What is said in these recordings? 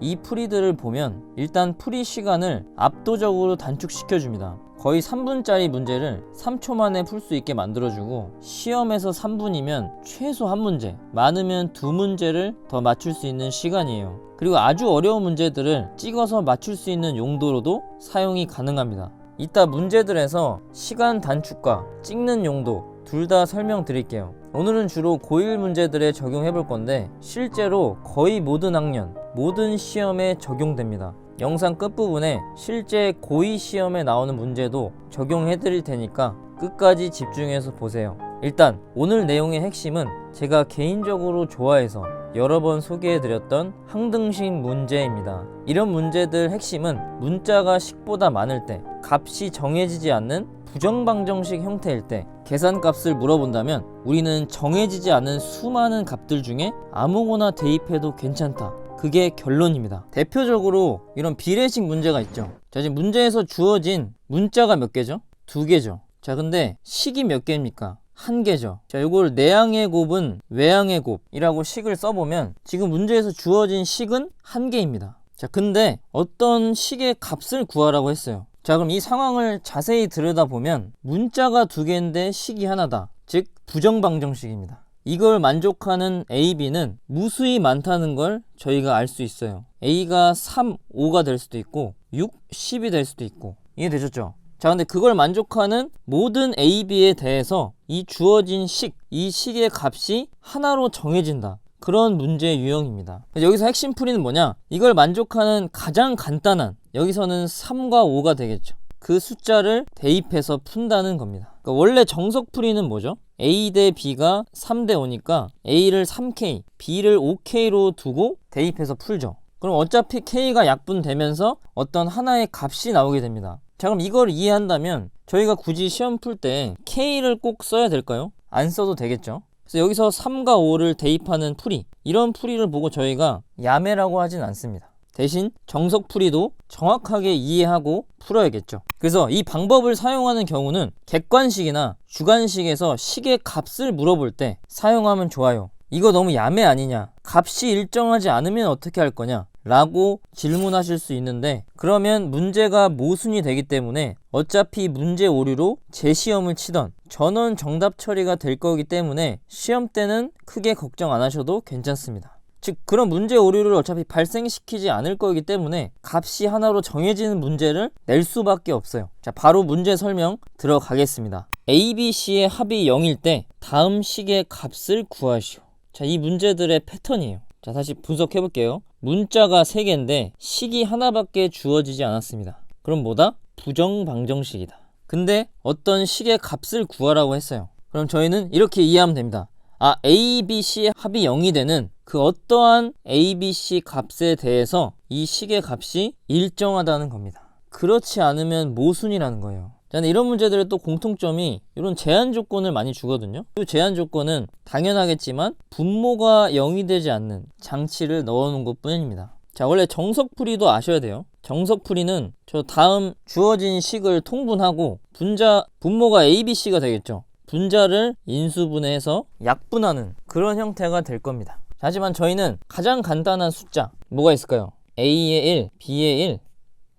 이 풀이들을 보면 일단 풀이 시간을 압도적으로 단축시켜줍니다. 거의 3분짜리 문제를 3초 만에 풀 수 있게 만들어주고, 시험에서 3분이면 최소 1문제, 많으면 2문제를 더 맞출 수 있는 시간이에요. 그리고 아주 어려운 문제들을 찍어서 맞출 수 있는 용도로도 사용이 가능합니다. 이따 문제들에서 시간 단축과 찍는 용도 둘 다 설명드릴게요. 오늘은 주로 고1 문제들에 적용해 볼 건데, 실제로 거의 모든 학년, 모든 시험에 적용됩니다. 영상 끝부분에 실제 고2 시험에 나오는 문제도 적용해 드릴 테니까 끝까지 집중해서 보세요. 일단 오늘 내용의 핵심은 제가 개인적으로 좋아해서 여러 번 소개해 드렸던 항등식 문제입니다. 이런 문제들 핵심은 문자가 식보다 많을 때, 값이 정해지지 않는 부정방정식 형태일 때 계산값을 물어본다면 우리는 정해지지 않은 수많은 값들 중에 아무거나 대입해도 괜찮다. 그게 결론입니다. 대표적으로 이런 비례식 문제가 있죠. 자, 지금 문제에서 주어진 문자가 몇 개죠? 2개죠. 자, 근데 식이 몇 개입니까? 1개죠. 자, 이걸 내항의 곱은 외항의 곱이라고 식을 써보면 지금 문제에서 주어진 식은 1개입니다. 자, 근데 어떤 식의 값을 구하라고 했어요. 자, 그럼 이 상황을 자세히 들여다보면 문자가 2개인데 식이 하나다. 즉 부정방정식입니다. 이걸 만족하는 A, B는 무수히 많다는 걸 저희가 알 수 있어요. A가 3, 5가 될 수도 있고 6, 10이 될 수도 있고. 이해되셨죠? 자, 근데 그걸 만족하는 모든 A, B에 대해서 이 주어진 식, 이 식의 값이 하나로 정해진다. 그런 문제의 유형입니다. 여기서 핵심 풀이는 뭐냐? 이걸 만족하는 가장 간단한, 여기서는 3과 5가 되겠죠. 그 숫자를 대입해서 푼다는 겁니다. 그러니까 원래 정석 풀이는 뭐죠? A 대 B가 3 대 5니까 A를 3K, B를 5K로 두고 대입해서 풀죠. 그럼 어차피 K가 약분되면서 어떤 하나의 값이 나오게 됩니다. 자, 그럼 이걸 이해한다면 저희가 굳이 시험 풀 때 K를 꼭 써야 될까요? 안 써도 되겠죠. 그래서 여기서 3과 5를 대입하는 풀이, 이런 풀이를 보고 저희가 야매라고 하진 않습니다. 대신 정석 풀이도 정확하게 이해하고 풀어야겠죠. 그래서 이 방법을 사용하는 경우는 객관식이나 주관식에서 식의 값을 물어볼 때 사용하면 좋아요. 이거 너무 야매 아니냐? 값이 일정하지 않으면 어떻게 할 거냐? 라고 질문하실 수 있는데, 그러면 문제가 모순이 되기 때문에 어차피 문제 오류로 재시험을 치던 전원 정답 처리가 될 거기 때문에 시험 때는 크게 걱정 안 하셔도 괜찮습니다. 즉, 그런 문제 오류를 어차피 발생시키지 않을 거기 때문에 값이 하나로 정해지는 문제를 낼 수밖에 없어요. 자, 바로 문제 설명 들어가겠습니다. A, B, C의 합이 0일 때 다음 식의 값을 구하시오. 자, 이 문제들의 패턴이에요. 자, 다시 분석해 볼게요. 문자가 3개인데 식이 하나밖에 주어지지 않았습니다. 그럼 뭐다? 부정방정식이다. 근데 어떤 식의 값을 구하라고 했어요. 그럼 저희는 이렇게 이해하면 됩니다. 아, A, B, C의 합이 0이 되는 그 어떠한 A, B, C 값에 대해서 이 식의 값이 일정하다는 겁니다. 그렇지 않으면 모순이라는 거예요. 자, 근데 이런 문제들의 또 공통점이 이런 제한 조건을 많이 주거든요. 이 제한 조건은 당연하겠지만 분모가 0이 되지 않는 장치를 넣어놓은 것 뿐입니다. 자, 원래 정석풀이도 아셔야 돼요. 정석풀이는 저 다음 주어진 식을 통분하고 분모가 A, B, C가 되겠죠. 분자를 인수분해해서 약분하는 그런 형태가 될 겁니다. 하지만 저희는 가장 간단한 숫자 뭐가 있을까요? A의 1, B의 1,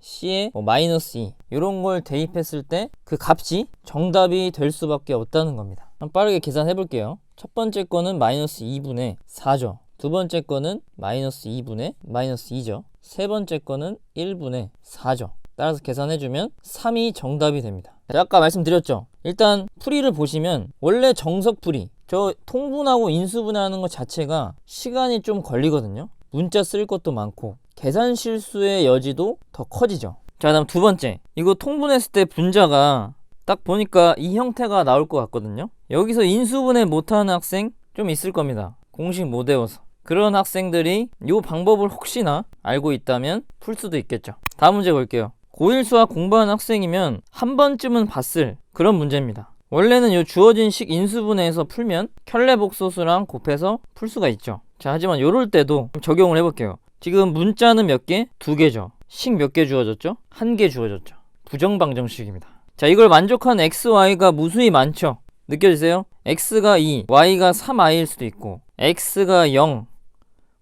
C의 마이너스 2 이런 걸 대입했을 때 그 값이 정답이 될 수밖에 없다는 겁니다. 한번 빠르게 계산해 볼게요. 첫 번째 거는 마이너스 2분의 4죠. 두 번째 거는 마이너스 2분의 마이너스 2죠. 세 번째 거는 1분의 4죠. 따라서 계산해주면 3이 정답이 됩니다. 아까 말씀드렸죠. 일단 풀이를 보시면 원래 정석풀이, 저 통분하고 인수분해하는 것 자체가 시간이 좀 걸리거든요. 문자 쓸 것도 많고 계산 실수의 여지도 더 커지죠. 자, 다음 두 번째, 이거 통분했을 때 분자가 딱 보니까 이 형태가 나올 것 같거든요. 여기서 인수분해 못하는 학생 좀 있을 겁니다. 공식 못 외워서. 그런 학생들이 이 방법을 혹시나 알고 있다면 풀 수도 있겠죠. 다음 문제 볼게요. 고1 수학 공부하는 학생이면 한 번쯤은 봤을 그런 문제입니다. 원래는 이 주어진 식 인수분해에서 풀면 켤레복소수랑 곱해서 풀 수가 있죠. 자, 하지만 요럴 때도 적용을 해볼게요. 지금 문자는 몇 개? 2개죠. 식 몇 개 주어졌죠? 1개 주어졌죠. 부정방정식입니다. 자, 이걸 만족하는 x, y가 무수히 많죠. 느껴지세요? x가 2, y가 3i일 수도 있고 x가 0,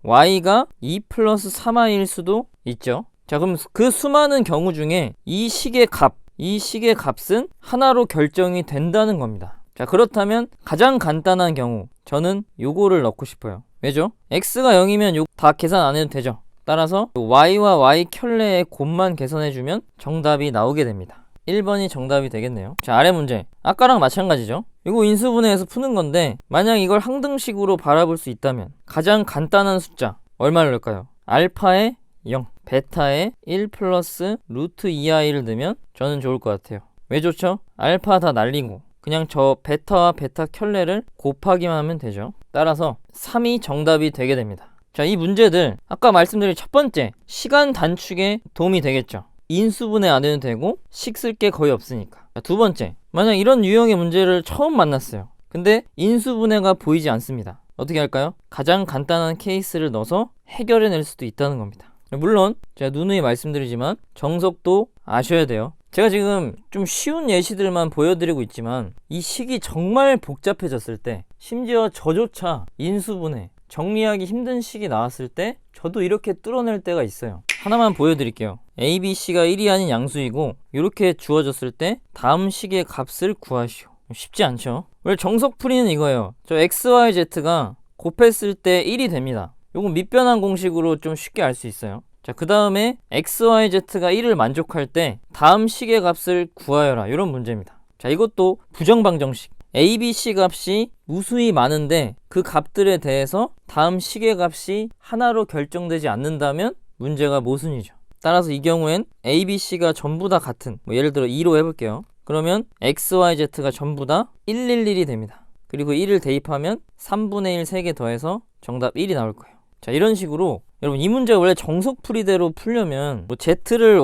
y가 2 플러스 3i일 수도 있죠. 자, 그럼 그 수많은 경우 중에 이 식의 값은 하나로 결정이 된다는 겁니다. 자, 그렇다면 가장 간단한 경우 저는 요거를 넣고 싶어요. 왜죠? x가 0이면 요 다 계산 안 해도 되죠. 따라서 y와 y 켤레의 곱만 계산해주면 정답이 나오게 됩니다. 1번이 정답이 되겠네요. 자, 아래 문제 아까랑 마찬가지죠. 이거 인수분해해서 푸는 건데 만약 이걸 항등식으로 바라볼 수 있다면 가장 간단한 숫자 얼마를 넣을까요? 알파에 0, 베타에 1 플러스 루트 2i를 넣으면 저는 좋을 것 같아요. 왜 좋죠? 알파 다 날리고 그냥 저 베타와 베타 켤레를 곱하기만 하면 되죠. 따라서 3이 정답이 되게 됩니다. 자, 이 문제들 아까 말씀드린 첫 번째 시간 단축에 도움이 되겠죠. 인수분해 안 해도 되고 식 쓸 게 거의 없으니까. 자, 두 번째, 만약 이런 유형의 문제를 처음 만났어요. 근데 인수분해가 보이지 않습니다. 어떻게 할까요? 가장 간단한 케이스를 넣어서 해결해낼 수도 있다는 겁니다. 물론 제가 누누이 말씀드리지만 정석도 아셔야 돼요. 제가 지금 좀 쉬운 예시들만 보여드리고 있지만 이 식이 정말 복잡해졌을 때, 심지어 저조차 인수분해 정리하기 힘든 식이 나왔을 때 저도 이렇게 뚫어낼 때가 있어요. 하나만 보여드릴게요. a, b, c가 1이 아닌 양수이고 이렇게 주어졌을 때 다음 식의 값을 구하시오. 쉽지 않죠? 원래 정석풀이는 이거예요. 저 x, y, z가 곱했을 때 1이 됩니다. 요건 밑변환 공식으로 좀 쉽게 알 수 있어요. 자, 그 다음에 x, y, z가 1을 만족할 때 다음 식의 값을 구하여라, 이런 문제입니다. 자, 이것도 부정방정식. a, b, c 값이 무수히 많은데 그 값들에 대해서 다음 식의 값이 하나로 결정되지 않는다면 문제가 모순이죠. 따라서 이 경우엔 a, b, c가 전부 다 같은, 예를 들어 2로 해볼게요. 그러면 x, y, z가 전부 다 111이 됩니다. 그리고 1을 대입하면 3분의 1 3개 더해서 정답 1이 나올 거예요. 자, 이런 식으로 여러분 이 문제 원래 정석풀이대로 풀려면 z를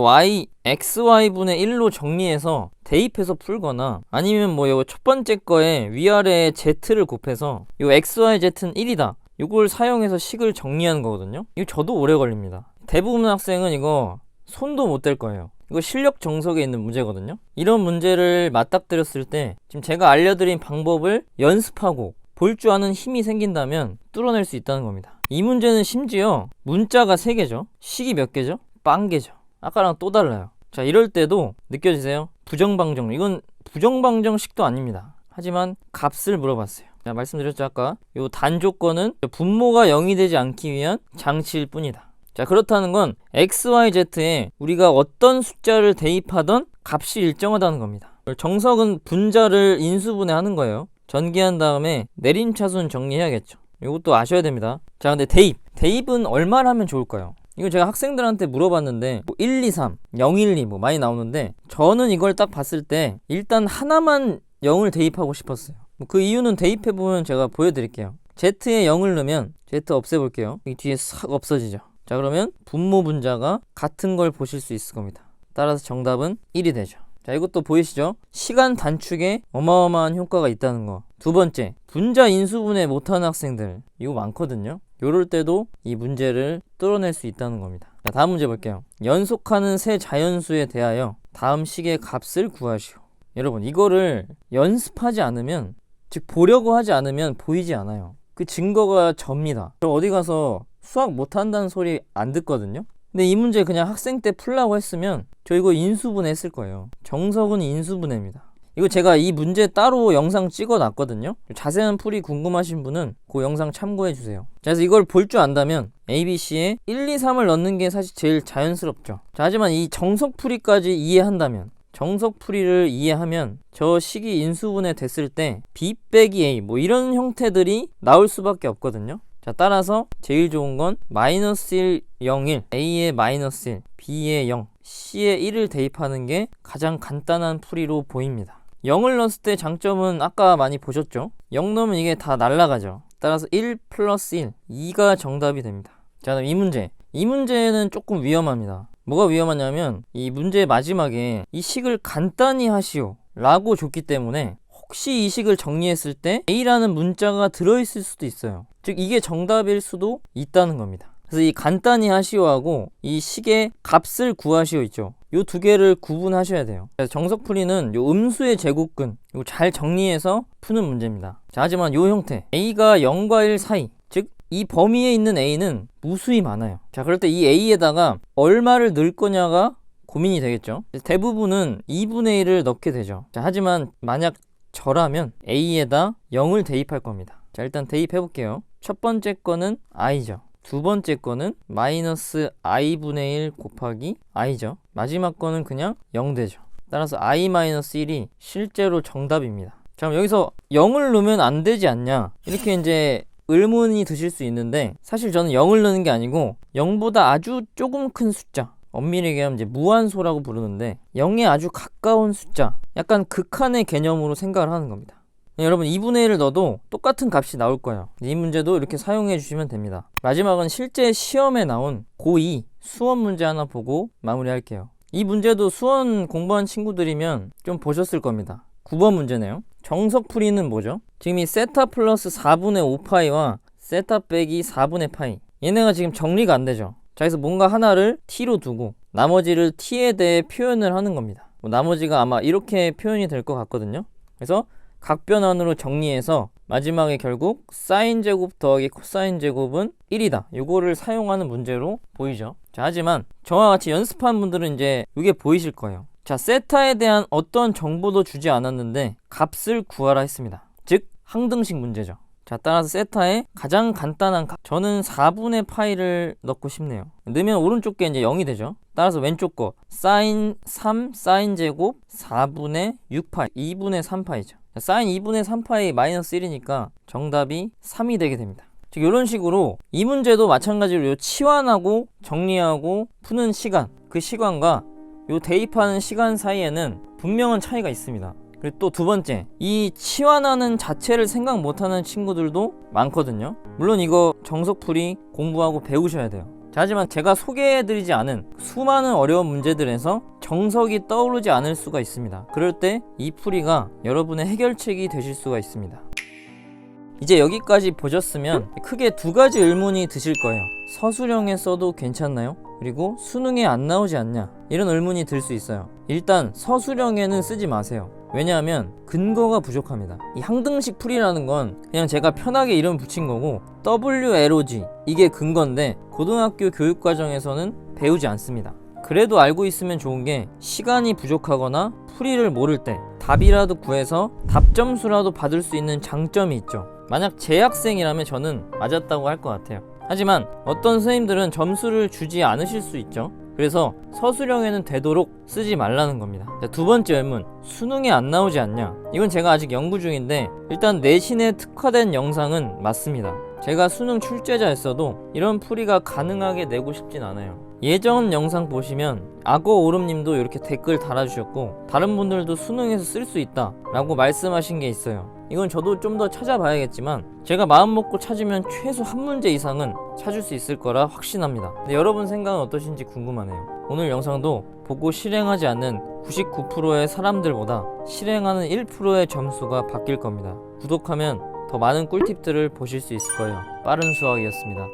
xy분의 1로 정리해서 대입해서 풀거나, 아니면 요 첫 번째 거에 위아래에 z를 곱해서 요 xyz는 1이다, 이걸 사용해서 식을 정리하는 거거든요. 이거 저도 오래 걸립니다. 대부분 학생은 이거 손도 못 댈 거예요. 이거 실력 정석에 있는 문제거든요. 이런 문제를 맞닥뜨렸을 때 지금 제가 알려드린 방법을 연습하고 볼 줄 아는 힘이 생긴다면 뚫어낼 수 있다는 겁니다. 이 문제는 심지어 문자가 3개죠. 식이 몇 개죠? 빵개죠. 아까랑 또 달라요. 자, 이럴 때도 느껴지세요? 부정방정, 이건 부정방정식도 아닙니다. 하지만 값을 물어봤어요. 자, 말씀드렸죠. 아까 요 단조건은 분모가 0이 되지 않기 위한 장치일 뿐이다. 자, 그렇다는 건 x, y, z에 우리가 어떤 숫자를 대입하던 값이 일정하다는 겁니다. 정석은 분자를 인수분해하는 거예요. 전개한 다음에 내림차순 정리해야겠죠. 이것도 아셔야 됩니다. 자, 근데 대입은 얼마나 하면 좋을까요? 이거 제가 학생들한테 물어봤는데 1, 2, 3, 0, 1, 2 많이 나오는데 저는 이걸 딱 봤을 때 일단 하나만 0을 대입하고 싶었어요. 그 이유는 대입해보면 제가 보여드릴게요. z에 0을 넣으면 z 없애볼게요. 여기 뒤에 싹 없어지죠. 자, 그러면 분모 분자가 같은 걸 보실 수 있을 겁니다. 따라서 정답은 1이 되죠. 자, 이것도 보이시죠? 시간 단축에 어마어마한 효과가 있다는 거. 두 번째, 분자 인수분해 못하는 학생들, 이거 많거든요. 요럴 때도 이 문제를 뚫어낼 수 있다는 겁니다. 자, 다음 문제 볼게요. 연속하는 세 자연수에 대하여 다음 식의 값을 구하시오. 여러분, 이거를 연습하지 않으면, 즉 보려고 하지 않으면 보이지 않아요. 그 증거가 접니다. 저 어디 가서 수학 못한다는 소리 안 듣거든요. 근데 이 문제 그냥 학생 때 풀라고 했으면 저 이거 인수분해 했을 거예요. 정석은 인수분해입니다. 이거 제가 이 문제 따로 영상 찍어 놨거든요. 자세한 풀이 궁금하신 분은 그 영상 참고해 주세요. 그래서 이걸 볼 줄 안다면 ABC에 1, 2, 3을 넣는 게 사실 제일 자연스럽죠. 자, 하지만 이 정석풀이까지 이해한다면, 정석풀이를 이해하면 저 식이 인수분해 됐을 때 B 빼기 A 이런 형태들이 나올 수밖에 없거든요. 자, 따라서 제일 좋은 건 마이너스 1, 0, 1, A에 마이너스 1, B에 0, C에 1을 대입하는 게 가장 간단한 풀이로 보입니다. 0을 넣었을 때 장점은 아까 많이 보셨죠? 0 넣으면 이게 다 날아가죠. 따라서 1 플러스 1, 2가 정답이 됩니다. 자, 그럼 이 문제는 조금 위험합니다. 뭐가 위험하냐면 이 문제의 마지막에 이 식을 간단히 하시오 라고 줬기 때문에 혹시 이 식을 정리했을 때 A라는 문자가 들어있을 수도 있어요. 즉 이게 정답일 수도 있다는 겁니다. 그래서 이 간단히 하시오하고 이 식의 값을 구하시오 있죠. 요 두 개를 구분하셔야 돼요. 그래서 정석풀이는 요 음수의 제곱근 이거 잘 정리해서 푸는 문제입니다. 자, 하지만 요 형태 A가 0과 1 사이, 즉 이 범위에 있는 A는 무수히 많아요. 자, 그럴 때 이 A에다가 얼마를 넣을 거냐가 고민이 되겠죠. 대부분은 2분의 1을 넣게 되죠. 자, 하지만 만약 저라면 A에다 0을 대입할 겁니다. 자, 일단 대입해 볼게요. 첫 번째 거는 i죠. 두 번째 거는 마이너스 i분의 1 곱하기 i죠. 마지막 거는 그냥 0 되죠. 따라서 i-1이 실제로 정답입니다. 자, 그럼 여기서 0을 넣으면 안 되지 않냐, 이렇게 이제 의문이 드실 수 있는데, 사실 저는 0을 넣는 게 아니고 0보다 아주 조금 큰 숫자, 엄밀히 얘기하면 이제 무한소라고 부르는데 0에 아주 가까운 숫자, 약간 극한의 개념으로 생각을 하는 겁니다. 여러분 2분의 1을 넣어도 똑같은 값이 나올 거예요. 이 문제도 이렇게 사용해 주시면 됩니다. 마지막은 실제 시험에 나온 고2 수원 문제 하나 보고 마무리할게요. 이 문제도 수원 공부한 친구들이면 좀 보셨을 겁니다. 9번 문제네요. 정석풀이는 뭐죠? 지금 이 세타 플러스 4분의 5파이와 세타 빼기 4분의 파이, 얘네가 지금 정리가 안 되죠. 자, 그래서 뭔가 하나를 t로 두고 나머지를 t에 대해 표현을 하는 겁니다. 나머지가 아마 이렇게 표현이 될 것 같거든요. 그래서 각변환으로 정리해서 마지막에 결국 사인 제곱 더하기 코사인 제곱은 1이다. 요거를 사용하는 문제로 보이죠. 자, 하지만 저와 같이 연습한 분들은 이제 이게 보이실 거예요. 자, 세타에 대한 어떤 정보도 주지 않았는데 값을 구하라 했습니다. 즉 항등식 문제죠. 자, 따라서 세타의 가장 간단한 값, 저는 4분의 파이를 넣고 싶네요. 넣으면 오른쪽 게 이제 0이 되죠. 따라서 왼쪽 거 사인 3 사인 제곱 4분의 6파이, 2분의 3파이죠. 사인 2분의 3파이 마이너스 1이니까 정답이 3이 되게 됩니다. 즉 이런 식으로 이 문제도 마찬가지로 요 치환하고 정리하고 푸는 시간, 그 시간과 요 대입하는 시간 사이에는 분명한 차이가 있습니다. 그리고 또 두 번째, 이 치환하는 자체를 생각 못하는 친구들도 많거든요. 물론 이거 정석풀이 공부하고 배우셔야 돼요. 자, 하지만 제가 소개해드리지 않은 수많은 어려운 문제들에서 정석이 떠오르지 않을 수가 있습니다. 그럴 때 이 풀이가 여러분의 해결책이 되실 수가 있습니다. 이제 여기까지 보셨으면 크게 두 가지 의문이 드실 거예요. 서술형에 써도 괜찮나요? 그리고 수능에 안 나오지 않냐, 이런 의문이 들 수 있어요. 일단 서술형에는 쓰지 마세요. 왜냐하면 근거가 부족합니다. 이 항등식 풀이라는 건 그냥 제가 편하게 이름 붙인 거고 WLOG, 이게 근거인데 고등학교 교육과정에서는 배우지 않습니다. 그래도 알고 있으면 좋은 게, 시간이 부족하거나 풀이를 모를 때 답이라도 구해서 답점수라도 받을 수 있는 장점이 있죠. 만약 재학생이라면 저는 맞았다고 할 것 같아요. 하지만 어떤 선생님들은 점수를 주지 않으실 수 있죠. 그래서 서술형에는 되도록 쓰지 말라는 겁니다. 자, 두 번째 의문, 수능에 안 나오지 않냐, 이건 제가 아직 연구 중인데 일단 내신에 특화된 영상은 맞습니다. 제가 수능 출제자였어도 이런 풀이가 가능하게 내고 싶진 않아요. 예전 영상 보시면 악어 오름님도 이렇게 댓글 달아주셨고 다른 분들도 수능에서 쓸 수 있다 라고 말씀하신 게 있어요. 이건 저도 좀 더 찾아봐야겠지만 제가 마음먹고 찾으면 최소 한 문제 이상은 찾을 수 있을 거라 확신합니다. 근데 여러분 생각은 어떠신지 궁금하네요. 오늘 영상도 보고 실행하지 않는 99%의 사람들보다 실행하는 1%의 점수가 바뀔 겁니다. 구독하면 더 많은 꿀팁들을 보실 수 있을 거예요. 빠른 수학이었습니다.